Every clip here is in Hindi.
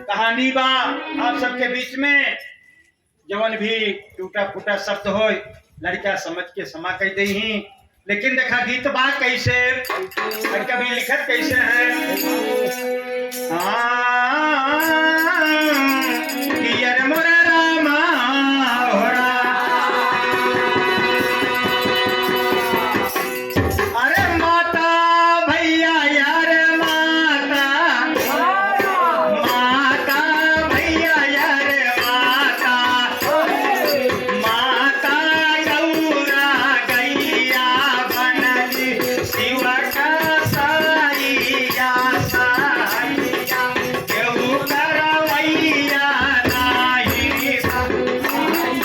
कहानी बा आप सबके बीच में। जवन भी टूटा फूटा शब्द हो लड़का समझ के समा कह दे ही। लेकिन देखा गीत बा कैसे और कभी लिखत कैसे है। कि यार मोरा रामा होरा, अरे माता भैया यार माता, माता भैया यार माता, माता गौरा गैया बनली शिव का साइया साइया केहू करवैया नाही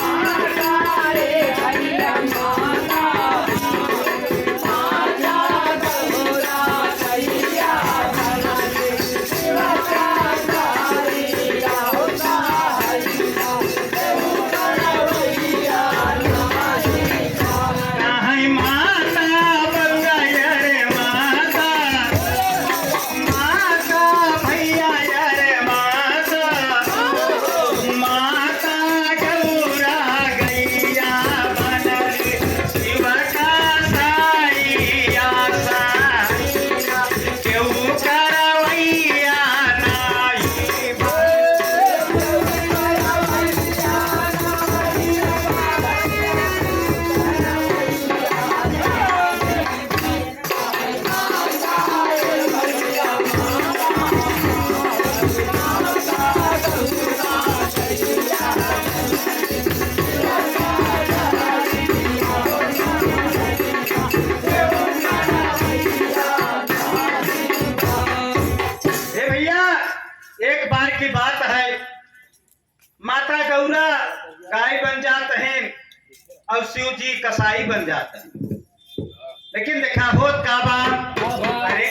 माता रे भैया माता, माता गौरा गैया बनली शिव का साइया साइया केहू करवैया नाही काहे माता बउआ रे माता, माता भैया रे माता, माता गौरा गैया बनली शिव का साइया साइया केहू करवैया नाही हे भैया, एक बार की बात है। माता गौरा गाय बन जाते हैं और शिव जी कसाई बन जाते हैं। लेकिन देखा होत का बात, अरे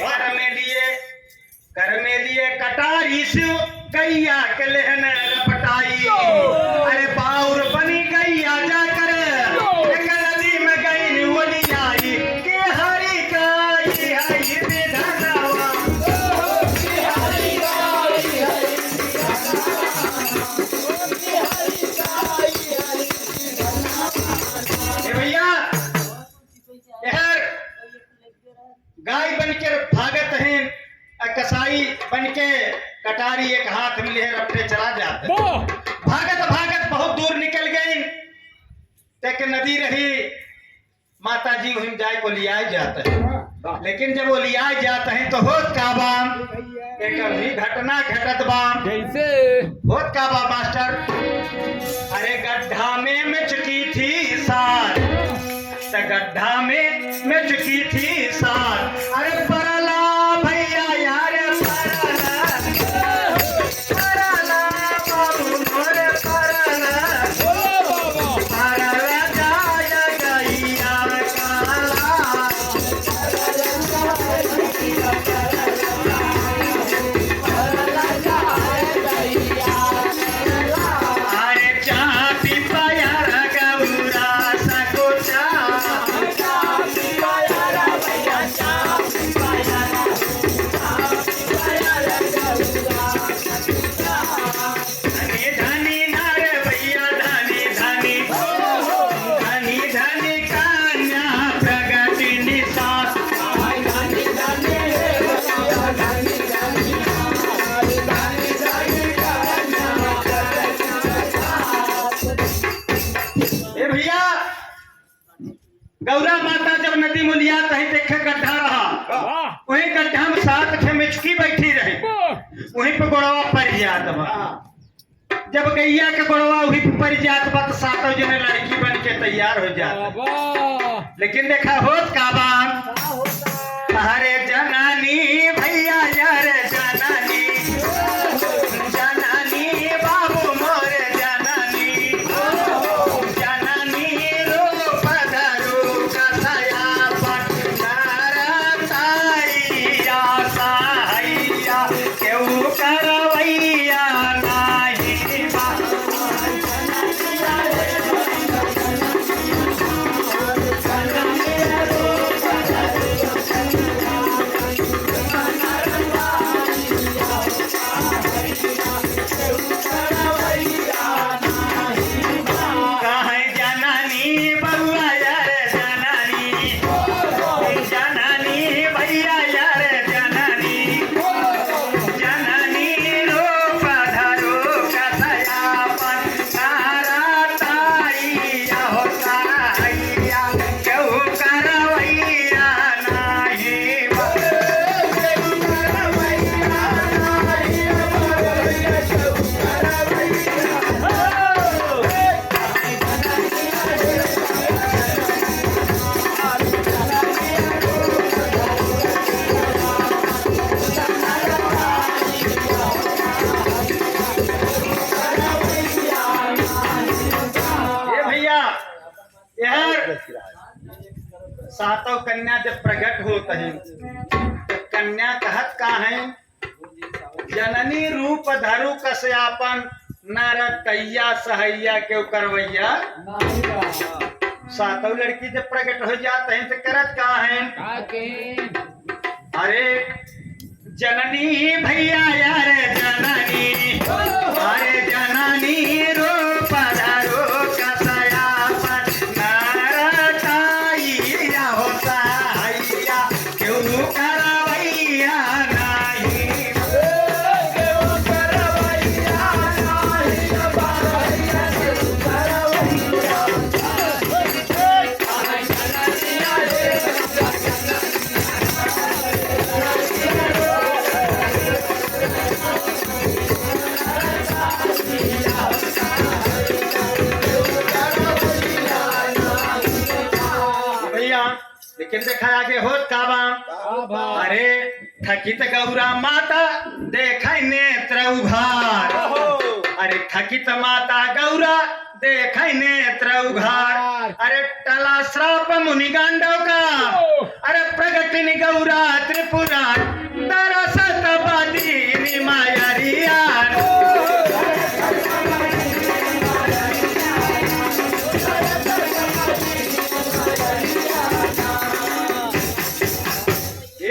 कर में लिए कटारी शिव गैया के लहन लपटाई। अरे बाउर बनी गैया जाकर एक नदी में गई ओली आई के हरी गाई हई विधनवा। ए भैया, यह गाय बनकर भागत हैं और कसाई बनके कटारी एक हाथ में लिए रपटे चला जाते। भागत भागत बहुत दूर निकल गई। तक नदी रही, माता जी वहीं जाए को लिया जाते हैं। लेकिन जब वो लिया जाते हैं तो होत का बाम एक भी घटना घटत बाम। कैसे? होत का बा मास्टर, अरे गड्ढा में चुकी थी सार, तो गड्ढा में चुकी थी सार। अरे परला भैया यार परला, परला बाबू मोरे परला, परला जाया गैया काला। अरे चापी पाया गौरा सको धनी धनी नार भैया धनी धनी धनी धनी कन्या प्रगति निशास। ए भैया, गौरा माता जब नदी में लिया कहीं देखे गड्ढा रहा, वहीं गड्ढा में 7 ठे मिचकी बैठी रही, वहीं पे गोड़वा पड़ जात बा। जब गैया के गोड़वा वहीं पे पड़ जात बा तो 7 जने लड़की बन के तैयार हो जात। लेकिन देखा होत का बात, अरे जनानी भैया यार जनानी, जनानी बाबू मोरे जनानी, जनानी रूप धरू कसया पटनार ताइया साइया केहू करवैया नाही बा। सातों कन्या जब प्रकट होत है तो कन्या कहत का है, जननी रूप धरु कसयापन नर कैया सहैया क्यों करवैया। सातों लड़की जब प्रकट हो जाते हैं तो करत का है, अरे जननी भैया यार जननी, अरे जननी रूप धरु कसयापन नर कैया हो सहैया क्यों करवैया नहीं। लेकिन देखा आगे होत का बा, अरे थकित गौरा माता देखा नेत्र उघार, अरे थकित माता गौरा देखा नेत्र उघार, अरे टला श्राप मुनि गांडव का, अरे प्रगतिनी गौरा त्रिपुरा दरसत बदीनी मायरिया।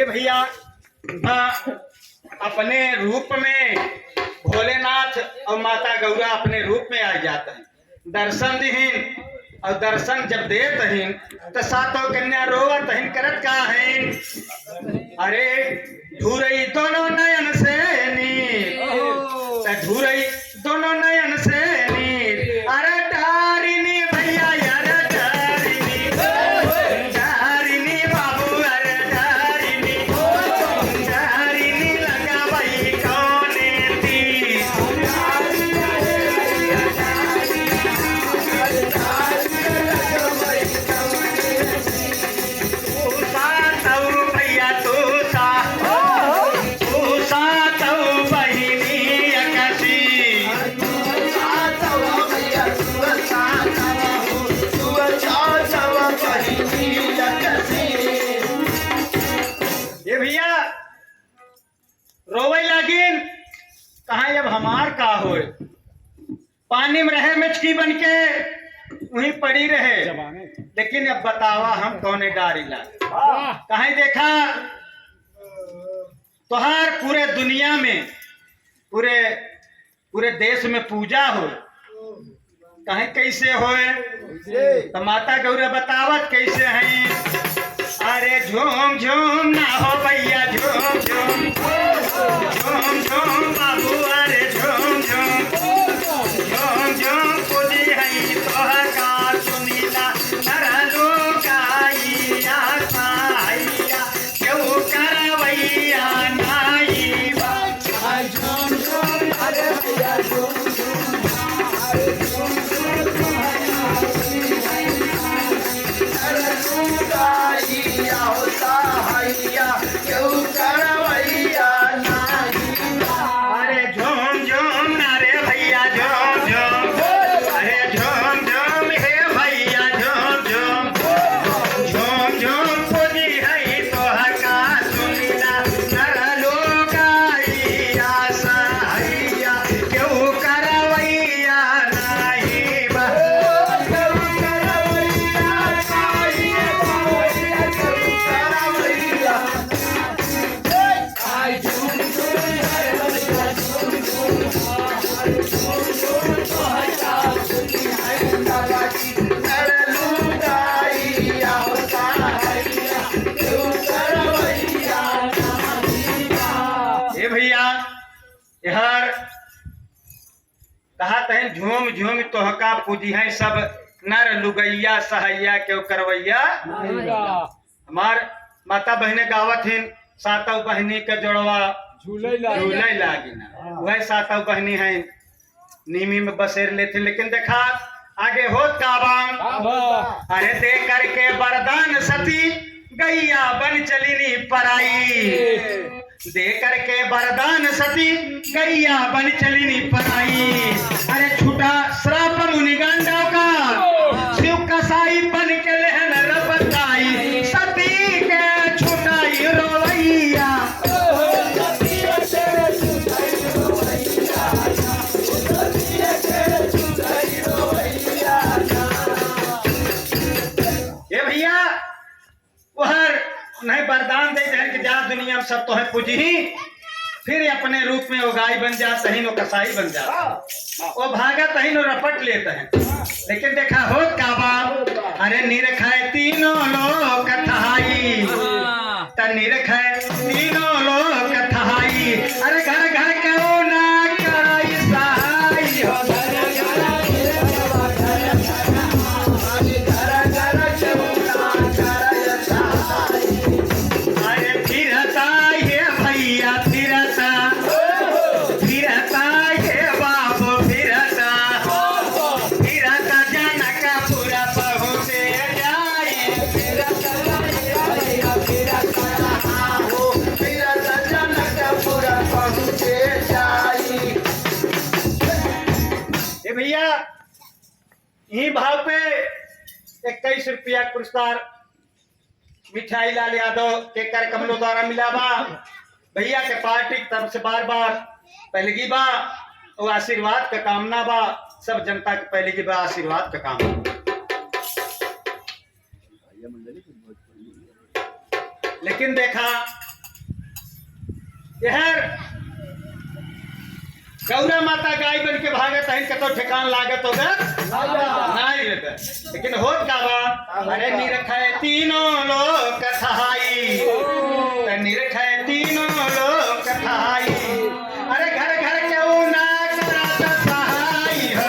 भैया अपने रूप में भोलेनाथ और माता गौरा अपने रूप में आ जाते हैं, दर्शन दीहिन और दर्शन जब देत हैं तो सातों कन्या रोवत हैं, करत का है, अरे धुरई दोनों नयन से नीर, धुरई दोनों नयन से नीर, अरे डारिनी भैया यार डारिनी, डारिनी बाबू अरे डारिनी, डारिनी लगा भाई कौने तीर। तू सातौ भैया तू सातौ बहिनी अकसी, ये भैया रोवे लागिन कहा अब हमार का होए, पानी में रहे मिचकी बन के वहीं पड़ी रहे, लेकिन अब बतावा हम कौने डारी लागे। कहीं देखा तोहार पूरे दुनिया में पूरे देश में पूजा हो, कहीं कैसे होए तो माता गौरा बतावत कैसे हैं, अरे झूम झूम ना हो भैया झूम झूम, झूम झूम बाबू अरे झूम झूम, झूम झूम पूजी है तोहर का सुनीला नरलू गाइया साइया क्यों करवैया नाई बा। झूम झूम अरे भैया झूम झूम, अरे झूम झूम नरलू गाइया साइया क्यों करवैया नाई बा। अरे झूम झूम अरे भैया झूम झूम, अरे झूम झूम हे भैया झूम झूम, झूम झूम पूजी है तोहर का सुनीला नरलू गाइया साइया क्यों करवैया नाई बा। क्यों करवैया नाई बा, क्यों करवैया। आई झूम झूम है भैया झूम झूम, झूम झूम तोहर का सुनी है दादा की नरलू गाइया साइया क्यों करवैया नाई बा। ए भैया यार कहा तहन झूम झूम तोहका पूजी है सब नर लुगैया सहैया क्यों करवैया। हमार माता बहने गावत हिन सातों बहनी के जोड़वा झूले लागी ना, वह सातों बहनी है नीमी में बसेर लेते, लेकिन देखा आगे होत का बाम, अरे दे करके वरदान सती गैया बन चलिनी पराई, दे करके वरदान सती गैया बन चलिनी पराई, अरे छूटा श्राप मुनि गांडव का शिव कसाई बन के लहन रबताई। सब तो है पूजी, फिर अपने रूप में वो गाय बन जाते हैं, वो कसाई बन जाते हैं, वो भागत हैं, वो रपट लेते हैं। लेकिन देखा हो का बाप, अरे निरखाए तीनों लोग कथाई, निरखाए तीनों लोग कथाई, अरे घर घर क्यों ना कराई सहाई हो, भैया यही भाव पे 21 रुपया पुरस्कार मिठाई लाल यादव के कर कमलों द्वारा मिला बा। भैया के पार्टी की तरफ से बार बार पहलगी बा और आशीर्वाद का कामना बा, सब जनता के पहलगी बा आशीर्वाद का कामना। लेकिन देखा यह गौरा माता गाय बन के भागत है, कतो ठिकान लागत होगा नहीं रहता। लेकिन होत का बा, अरे निरखाए तीनों लोग कथाई, निरखाए तीनों लोग कथाई, अरे घर घर क्यों ना कराता सहाई हो,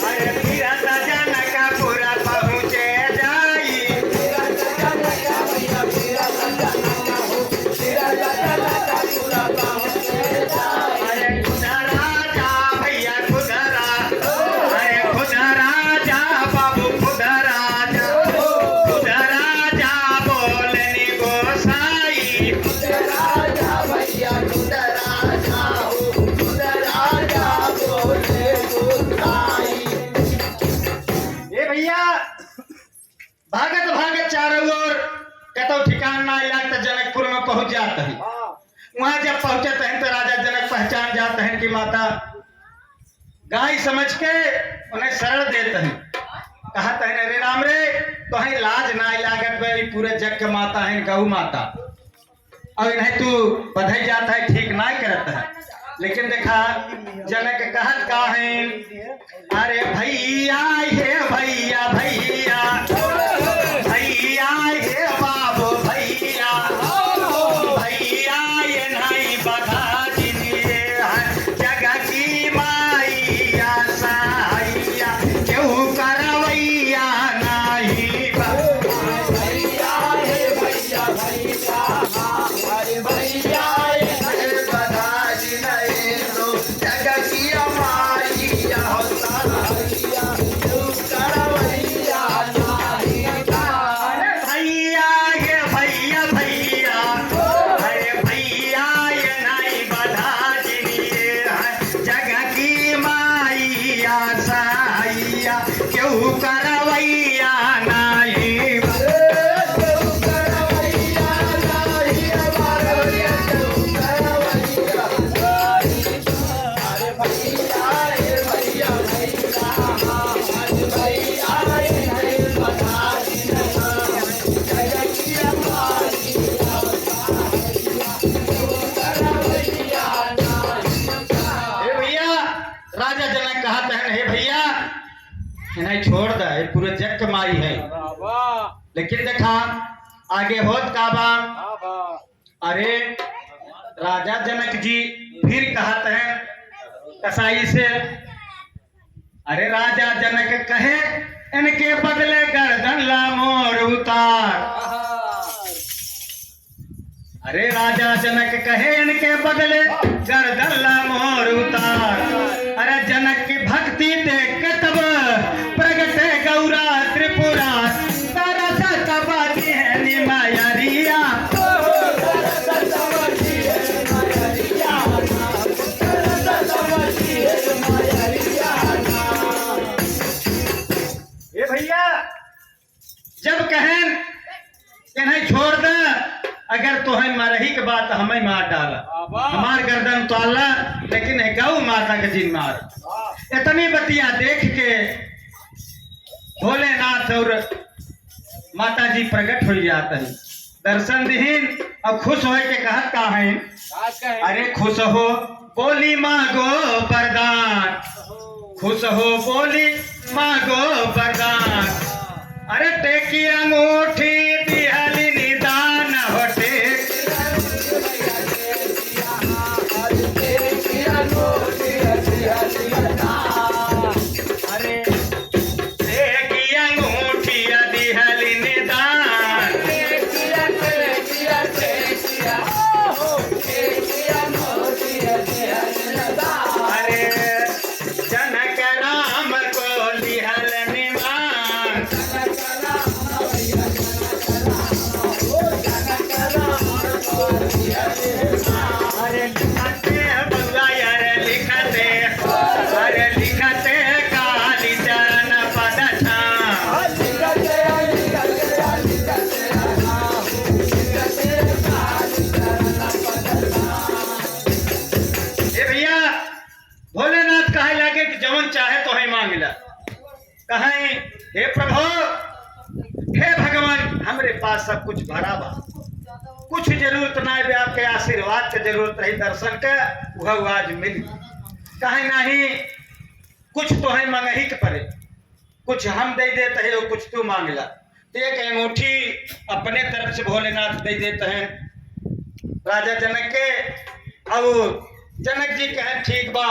अरे फिरता जनका पूरा पहुँचे जाई, भागत भागत चारों ओर कतो ठिकान ना इलाज तो जनकपुर में पहुंच जाते हैं। वहां जब पहुंचते हैं तो राजा जनक पहचान जाते हैं कि माता गाय समझ के उन्हें शरण देते हैं। कहते हैं रे राम रे तो है लाज ना लागत भाई, पूरे जग के माता है गौ माता, और इन्हें तू बधाई जाता है ठीक ना करता है। लेकिन देखा जनक कहत का है, अरे भैया हे भैया भैया भैया हे बाबू भैया भैया ये नहीं बधा जिनिए जगह की माइया सहाइया क्यों करवैया नहीं भैया हे भैया भैया अरे भैया ये बधा जिनिए तो जगह की माइया सहाइया क्यों करवैया क्यों करवैया नहीं, राजा जनक कहते हैं हे भैया इन्हें छोड़ दे, पूरे जग के माई है। लेकिन देखा आगे होत का बा, अरे राजा जनक जी फिर कहते हैं कसाई से, अरे राजा जनक कहे इनके बदले गर्दन ला मोर उतार, अरे राजा जनक कहे इनके बदले गर्दन ला मोर उतार, अरे जनक की भक्ति देख के तब प्रगटे गौरा त्रिपुरा तरस तबादी है निमायरिया, ये भैया जब कहें इन्हें छोड़ दे, अगर तो है मरही के बात हमें मार डाला, हमार गर्दन तोला, लेकिन गौ माता के जिन मार। इतनी बतिया देख के भोलेनाथ और माता जी प्रकट हो जाता है, दर्शन दीन और खुश हो के कहत का है, अरे खुश हो बोली मांगो वरदान, खुश हो बोली मांगो वरदान, अरे टेकी अंगूठी दिहली निदान हो टेक, अरे टेकी अंगूठी दिहली निदान, अरे जनक राम को लिहल निमान, अरे लिखते बउआ यार लिखते, अरे लिखते काली चरण पद छाम, ए भैया भोलेनाथ कहे लगे कि जवन चाहे तो है मांग ला, कहें हे प्रभु हे भगवान हमरे पास सब कुछ भरा बा, कुछ जरूरत ना है, आपके आशीर्वाद के जरूरत रही, दर्शन के वह आज मिली, कहे नहीं कुछ तो है मंगही के परे, कुछ हम दे देते हैं और कुछ तू मांग ला, तो एक अंगूठी अपने तरफ से भोलेनाथ दे देते हैं राजा जनक के, और जनक जी कहे ठीक बा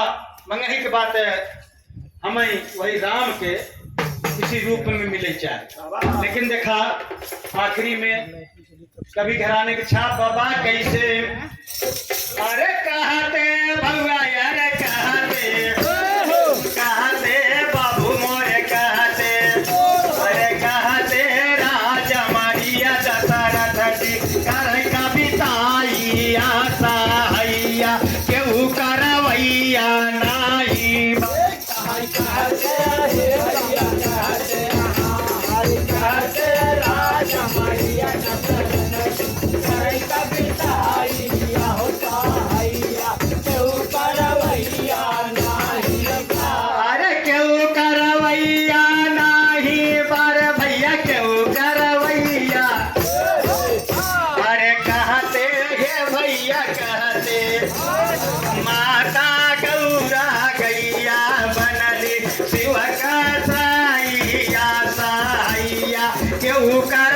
मंगही के बात है, हमें वही राम के किसी रूप में मिले चाहे, लेकिन देखा आखिरी में कभी घराने के छाप बाबा कैसे, अरे कहते भगवा यार कहते बाबू मोरे कहते, अरे कहते राजा मारिया दशरथ जी कर कविताई आशा हैया केहू करवैया नाही, अरे केहू करवैया नाही, बारे भैया केहू करवैया, अरे कहते हे भैया कहते माता गौरा गैया बनली शिव का साइया साइया केहू कर